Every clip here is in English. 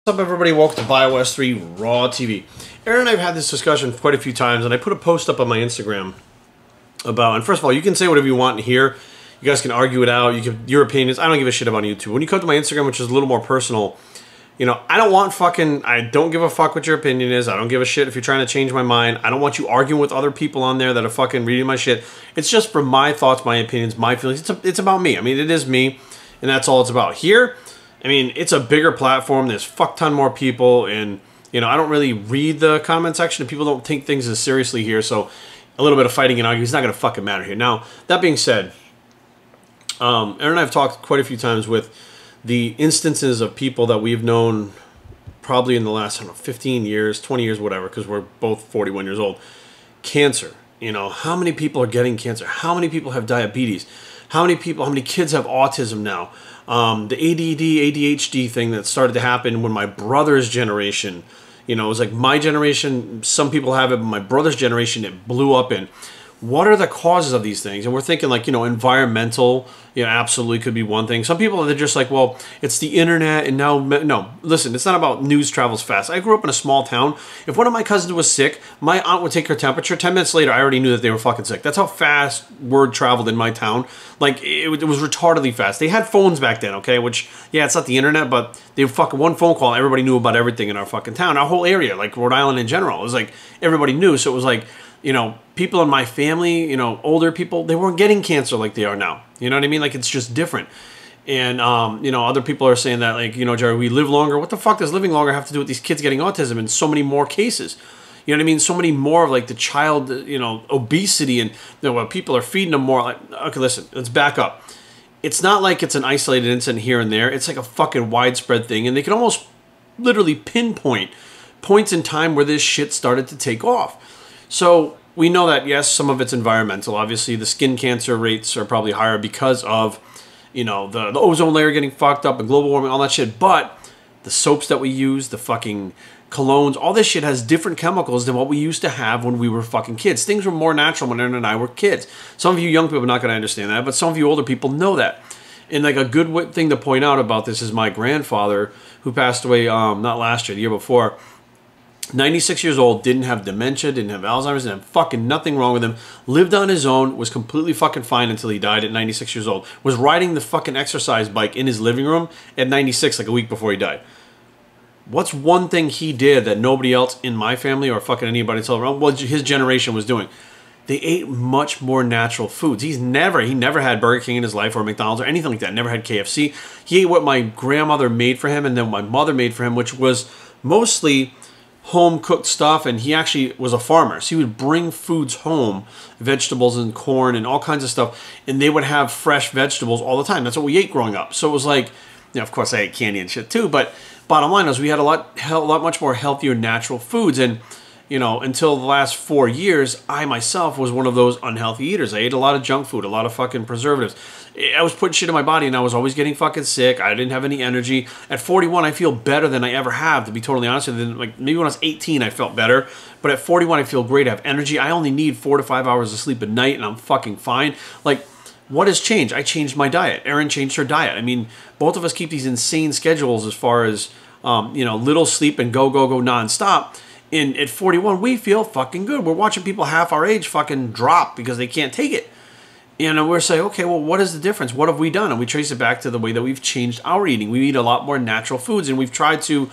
What's up, everybody? Welcome to BioS 3 Raw TV. Aaron and I have had this discussion quite a few times, and I put a post up on my Instagram about, and first of all, you can say whatever you want here. You guys can argue it out. You can, your opinions. I don't give a shit about YouTube. When you come to my Instagram, which is a little more personal, you know, I don't give a fuck what your opinion is. I don't give a shit if you're trying to change my mind. I don't want you arguing with other people on there that are fucking reading my shit. It's just for my thoughts, my opinions, my feelings. It's about me. I mean, it is me, and that's all it's about. Here, I mean, it's a bigger platform. There's fuck ton more people, and you know, I don't really read the comment section, and people don't take things as seriously here. So, a little bit of fighting and arguing is not going to fucking matter here. Now, that being said, Aaron and I have talked quite a few times with the instances of people that we've known probably in the last, I don't know, 15 years, 20 years, whatever, because we're both 41 years old. Cancer. You know, how many people are getting cancer? How many people have diabetes? How many kids have autism now? The ADD, ADHD thing that started to happen when my brother's generation, you know, it was like my generation, some people have it, but my brother's generation, it blew up in. What are the causes of these things? And we're thinking like, you know, environmental, you know, absolutely could be one thing. Some people, they're just like, well, it's the internet and now, no, listen, it's not about news travels fast. I grew up in a small town. If one of my cousins was sick, my aunt would take her temperature. 10 minutes later, I already knew that they were fucking sick. That's how fast word traveled in my town. Like, it was retardedly fast. They had phones back then, okay? Which, yeah, it's not the internet, but they fucking one phone call, everybody knew about everything in our fucking town. Our whole area, like Rhode Island in general. It was like, everybody knew. So it was like, you know, people in my family, you know, older people, they weren't getting cancer like they are now. You know what I mean? Like, it's just different. And, you know, other people are saying that, like, you know, Jerry, we live longer. What the fuck does living longer have to do with these kids getting autism and so many more cases? You know what I mean? So many more of, like, the child, you know, obesity and, you know, people are feeding them more. Like, okay, listen, let's back up. It's not like it's an isolated incident here and there. It's like a fucking widespread thing. And they can almost literally pinpoint points in time where this shit started to take off. So we know that, yes, some of it's environmental. Obviously, the skin cancer rates are probably higher because of, you know, the ozone layer getting fucked up and global warming, all that shit. But the soaps that we use, the fucking colognes, all this shit has different chemicals than what we used to have when we were fucking kids. Things were more natural when Aaron and I were kids. Some of you young people are not going to understand that, but some of you older people know that. And like a good thing to point out about this is my grandfather, who passed away not last year, the year before. 96 years old, didn't have dementia, didn't have Alzheimer's, didn't have fucking nothing wrong with him. Lived on his own, was completely fucking fine until he died at 96 years old. Was riding the fucking exercise bike in his living room at 96, like a week before he died. What's one thing he did that nobody else in my family or fucking anybody else around, well, his generation was doing? They ate much more natural foods. He never had Burger King in his life or McDonald's or anything like that. Never had KFC. He ate what my grandmother made for him and then my mother made for him, which was mostly home-cooked stuff, and he actually was a farmer. So he would bring foods home, vegetables and corn and all kinds of stuff, and they would have fresh vegetables all the time. That's what we ate growing up. So it was like, you know, of course I ate candy and shit too, but bottom line is we had a lot much more healthier natural foods. And you know, until the last 4 years, I myself was one of those unhealthy eaters. I ate a lot of junk food, a lot of fucking preservatives. I was putting shit in my body and I was always getting fucking sick. I didn't have any energy. At 41, I feel better than I ever have, to be totally honest with you. Like, maybe when I was 18, I felt better. But at 41, I feel great. I have energy. I only need 4 to 5 hours of sleep a night and I'm fucking fine. Like, what has changed? I changed my diet. Erin changed her diet. I mean, both of us keep these insane schedules as far as, you know, little sleep and go nonstop. And at 41, we feel fucking good. We're watching people half our age fucking drop because they can't take it. And we're saying, okay, well, what is the difference? What have we done? And we trace it back to the way that we've changed our eating. We eat a lot more natural foods, and we've tried to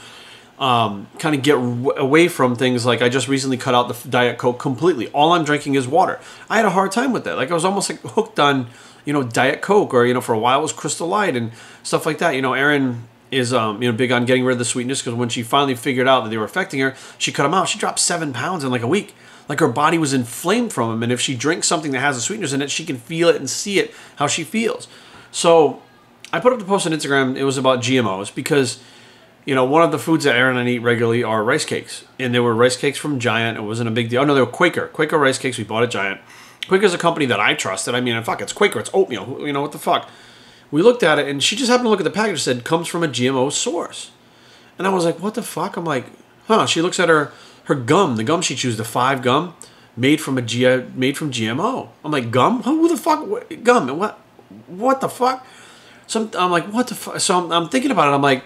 kind of get away from things like I just recently cut out the Diet Coke completely. All I'm drinking is water. I had a hard time with that. Like, I was almost like hooked on, you know, Diet Coke, or, you know, for a while it was Crystal Light and stuff like that. You know, Erin is you know, big on getting rid of the sweetness, because when she finally figured out that they were affecting her, she cut them out. She dropped 7 pounds in like a week. Like, her body was inflamed from them, and if she drinks something that has the sweeteners in it, she can feel it and see it, how she feels. So I put up the post on Instagram. It was about GMOs because, you know, one of the foods that Aaron and I eat regularly are rice cakes, and they were rice cakes from Giant. It wasn't a big deal. Oh no, they were Quaker rice cakes. We bought at Giant. Quaker is a company that I trusted. I mean, fuck, it's Quaker, it's oatmeal. You know, what the fuck? We looked at it, and she just happened to look at the package and said, comes from a GMO source. And I was like, what the fuck? I'm like, huh. She looks at her gum, the gum she chews, the 5 gum, made from GMO. I'm like, gum? Who the fuck? Gum? What the fuck? So I'm like, what the fuck? So I'm thinking about it. I'm like,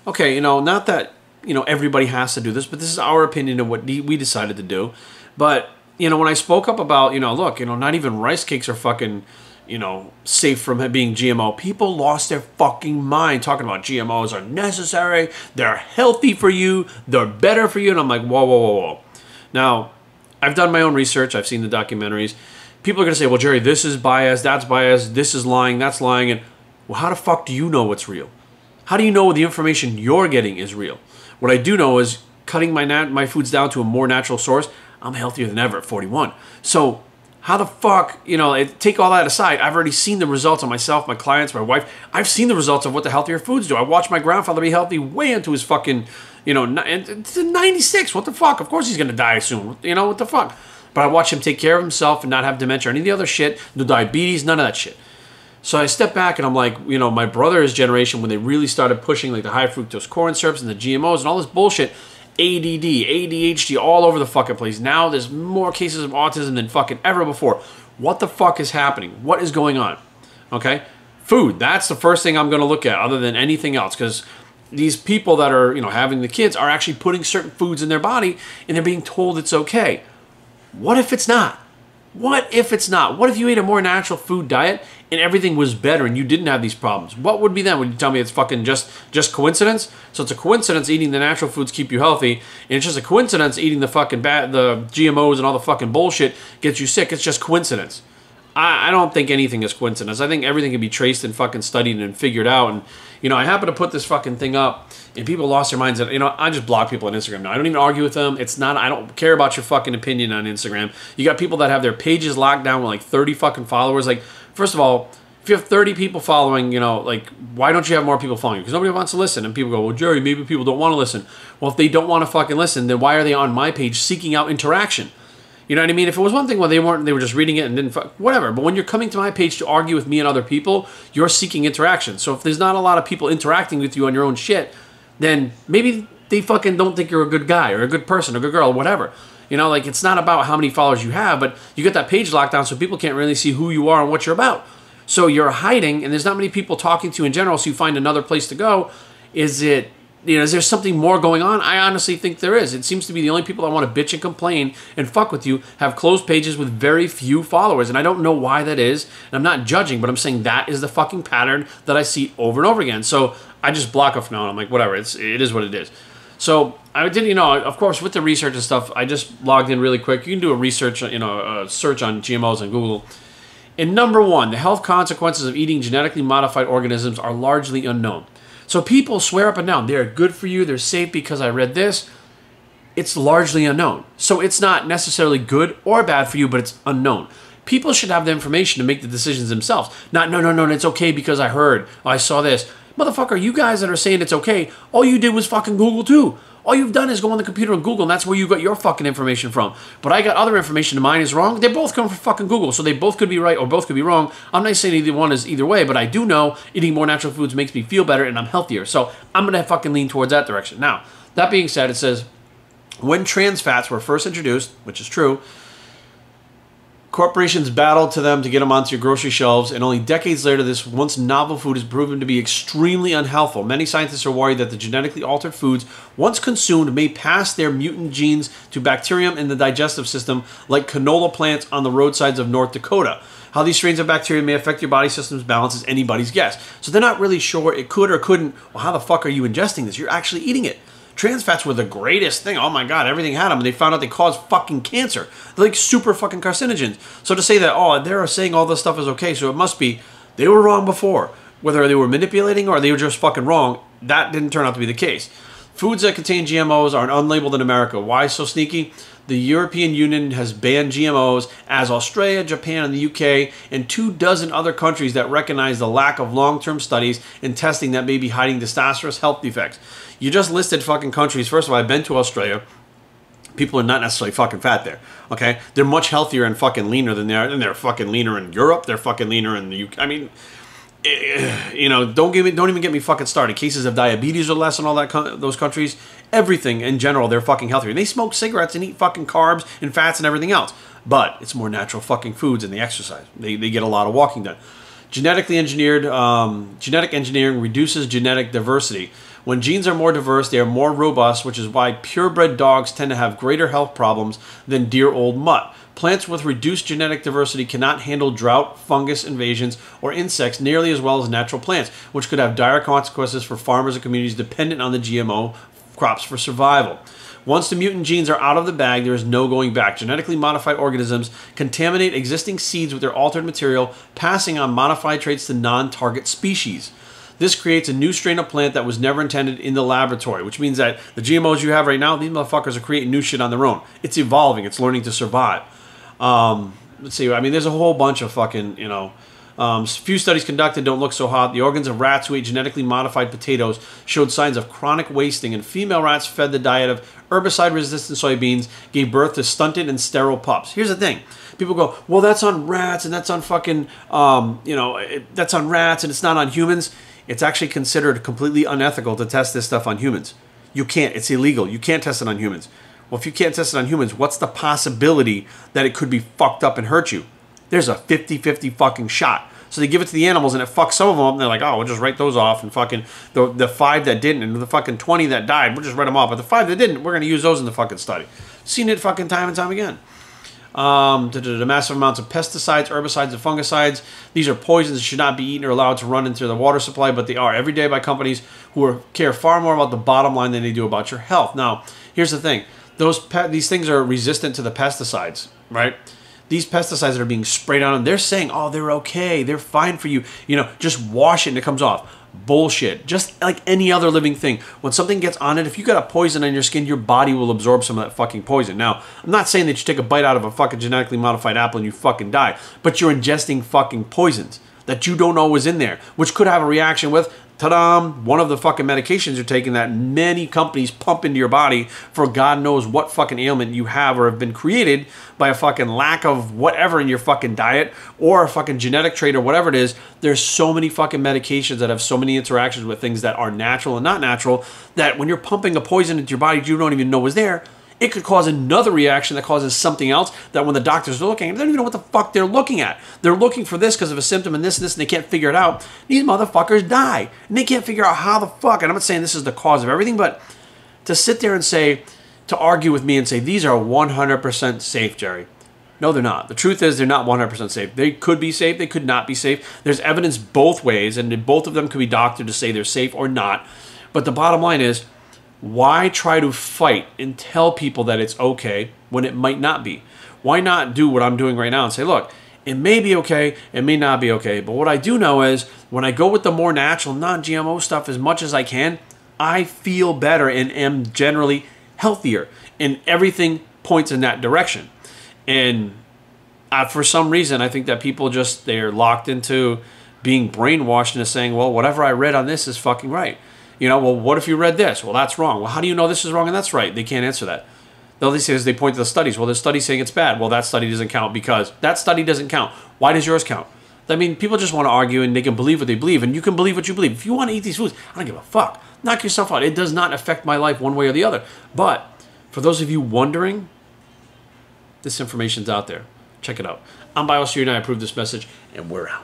okay, you know, not that everybody has to do this, but this is our opinion of what we decided to do. But, when I spoke up about, look, not even rice cakes are fucking, safe from being GMO. People lost their fucking mind talking about GMOs are necessary. They're healthy for you. They're better for you. And I'm like, whoa, whoa, whoa, whoa. Now, I've done my own research. I've seen the documentaries. People are going to say, well, Jerry, this is biased. That's biased. This is lying. That's lying. And, well, how the fuck do you know what's real? How do you know the information you're getting is real? What I do know is cutting my foods down to a more natural source, I'm healthier than ever at 41. So how the fuck, take all that aside, I've already seen the results on myself, my clients, my wife. I've seen the results of what the healthier foods do. I watched my grandfather be healthy way into his fucking, 96. What the fuck? Of course he's going to die soon. What the fuck? But I watched him take care of himself and not have dementia or any of the other shit, no diabetes, none of that shit. So I step back and I'm like, my brother's generation, when they really started pushing like the high fructose corn syrups and the GMOs and all this bullshit, ADD, ADHD all over the fucking place. Now there's more cases of autism than fucking ever before. What the fuck is happening? What is going on? Okay? Food, that's the first thing I'm going to look at other than anything else, because these people that are, having the kids are actually putting certain foods in their body and they're being told it's okay. What if it's not? What if it's not? What if you ate a more natural food diet and everything was better and you didn't have these problems? What would be then? Would you tell me it's fucking just coincidence? So it's a coincidence eating the natural foods keep you healthy, and it's just a coincidence eating the fucking the GMOs and all the fucking bullshit gets you sick. It's just coincidence. I don't think anything is coincidence. I think everything can be traced and fucking studied and figured out. And, I happen to put this fucking thing up and people lost their minds. And, I just block people on Instagram now. I don't even argue with them. I don't care about your fucking opinion on Instagram. You got people that have their pages locked down with like 30 fucking followers. Like, first of all, if you have 30 people following, why don't you have more people following you? Because nobody wants to listen. And people go, well, Jerry, maybe people don't want to listen. Well, if they don't want to fucking listen, then why are they on my page seeking out interaction? You know what I mean? If it was one thing where they were just reading it and didn't, whatever. But when you're coming to my page to argue with me and other people, you're seeking interaction. So if there's not a lot of people interacting with you on your own shit, then maybe they fucking don't think you're a good guy or a good person or a good girl or whatever. It's not about how many followers you have, but you get that page locked down so people can't really see who you are and what you're about. So you're hiding and there's not many people talking to you in general, so you find another place to go. Is there something more going on? I honestly think there is. It seems to be the only people that want to bitch and complain and fuck with you have closed pages with very few followers. And I don't know why that is. And I'm not judging, but I'm saying that is the fucking pattern that I see over and over again. So I just block off now and I'm like, whatever, it is what it is. So I did, of course, with the research and stuff, I just logged in really quick. You can do a search on GMOs on Google. And number one, the health consequences of eating genetically modified organisms are largely unknown. So people swear up and down, they're good for you, they're safe because I read this. It's largely unknown. So it's not necessarily good or bad for you, but it's unknown. People should have the information to make the decisions themselves. Not, no, it's okay because I heard, I saw this. Motherfucker, you guys that are saying it's okay, all you did was fucking Google too. All you've done is go on the computer and Google, and that's where you got your fucking information from. But I got other information, and mine is wrong. They both come from fucking Google, so they both could be right or both could be wrong. I'm not saying either one is either way, but I do know eating more natural foods makes me feel better and I'm healthier. So I'm going to fucking lean towards that direction. Now, that being said, it says, when trans fats were first introduced, which is true, corporations battled to them to get them onto your grocery shelves, and only decades later, this once novel food is proven to be extremely unhealthful. Many scientists are worried that the genetically altered foods, once consumed, may pass their mutant genes to bacterium in the digestive system, like canola plants on the roadsides of North Dakota. How these strains of bacteria may affect your body system's balance is anybody's guess. So they're not really sure it could or couldn't. Well, how the fuck are you ingesting this? You're actually eating it. Trans fats were the greatest thing. Oh my God, everything had them. And they found out they cause fucking cancer. They're like super fucking carcinogens. So to say that, oh, they're saying all this stuff is okay, so it must be, they were wrong before. Whether they were manipulating or they were just fucking wrong, that didn't turn out to be the case. Foods that contain GMOs are unlabeled in America. Why so sneaky? The European Union has banned GMOs, as Australia, Japan, and the UK, and 24 other countries that recognize the lack of long-term studies and testing that may be hiding disastrous health defects. You just listed fucking countries. First of all, I've been to Australia. People are not necessarily fucking fat there, okay? They're much healthier and fucking leaner than they are. And they're fucking leaner in Europe. They're fucking leaner in the UK. I mean, don't even get me fucking started. Cases of diabetes are less in all those countries. Everything in general, they're fucking healthier. And they smoke cigarettes and eat fucking carbs and fats and everything else. But it's more natural fucking foods and they exercise. They get a lot of walking done. Genetic engineering reduces genetic diversity. When genes are more diverse, they are more robust, which is why purebred dogs tend to have greater health problems than dear old mutt. Plants with reduced genetic diversity cannot handle drought, fungus invasions, or insects nearly as well as natural plants, which could have dire consequences for farmers and communities dependent on the GMO crops for survival. Once the mutant genes are out of the bag, there is no going back. Genetically modified organisms contaminate existing seeds with their altered material, passing on modified traits to non-target species. This creates a new strain of plant that was never intended in the laboratory, which means that the GMOs you have right now, these motherfuckers are creating new shit on their own. It's evolving. It's learning to survive. Let's see. I mean, there's a whole bunch of fucking, few studies conducted don't look so hot. The organs of rats who ate genetically modified potatoes showed signs of chronic wasting, and female rats fed the diet of herbicide-resistant soybeans gave birth to stunted and sterile pups. Here's the thing. People go, well, that's on rats, and that's on fucking, that's on rats, and it's not on humans. It's actually considered completely unethical to test this stuff on humans. You can't. It's illegal. You can't test it on humans. Well, if you can't test it on humans, what's the possibility that it could be fucked up and hurt you? There's a 50-50 fucking shot. So they give it to the animals and it fucks some of them up and they're like, oh, we'll just write those off, and fucking the 5 that didn't and the fucking 20 that died, we'll just write them off. But the 5 that didn't, we're going to use those in the fucking study. Seen it fucking time and time again. The massive amounts of pesticides, herbicides, and fungicides. These are poisons that should not be eaten or allowed to run into the water supply, but they are every day by companies who care far more about the bottom line than they do about your health. Now, here's the thing. These things are resistant to the pesticides, right? These pesticides that are being sprayed on them, they're saying, oh, they're okay, they're fine for you. Just wash it and it comes off. Bullshit. Just like any other living thing. When something gets on it, if you got a poison on your skin, your body will absorb some of that fucking poison. Now, I'm not saying that you take a bite out of a fucking genetically modified apple and you fucking die, but you're ingesting fucking poisons that you don't know is in there, which could have a reaction with, ta-da, one of the fucking medications you're taking that many companies pump into your body for God knows what fucking ailment you have or have been created by a fucking lack of whatever in your fucking diet or a fucking genetic trait or whatever it is. There's so many fucking medications that have so many interactions with things that are natural and not natural that when you're pumping a poison into your body you don't even know is there, it could cause another reaction that causes something else that when the doctors are looking, they don't even know what the fuck they're looking at. They're looking for this because of a symptom and this, and they can't figure it out. These motherfuckers die. And they can't figure out how the fuck, and I'm not saying this is the cause of everything, but to sit there and say, to argue with me and say, these are 100% safe, Jerry. No, they're not. The truth is they're not 100% safe. They could be safe. They could not be safe. There's evidence both ways, and both of them could be doctored to say they're safe or not. But the bottom line is, why try to fight and tell people that it's okay when it might not be? Why not do what I'm doing right now and say, look, it may be okay, it may not be okay, but what I do know is when I go with the more natural, non-GMO stuff as much as I can, I feel better and am generally healthier, and everything points in that direction. And for some reason, I think that people they're locked into being brainwashed into saying, well, whatever I read on this is fucking right. Well, what if you read this? Well, that's wrong. Well, how do you know this is wrong and that's right? They can't answer that. All they say is they point to the studies. Well, the study's saying it's bad. Well, that study doesn't count because that study doesn't count. Why does yours count? I mean, people just want to argue and they can believe what they believe, and you can believe what you believe. If you want to eat these foods, I don't give a fuck. Knock yourself out. It does not affect my life one way or the other. But for those of you wondering, this information's out there. Check it out. I'm Biosphere and I approve this message, and we're out.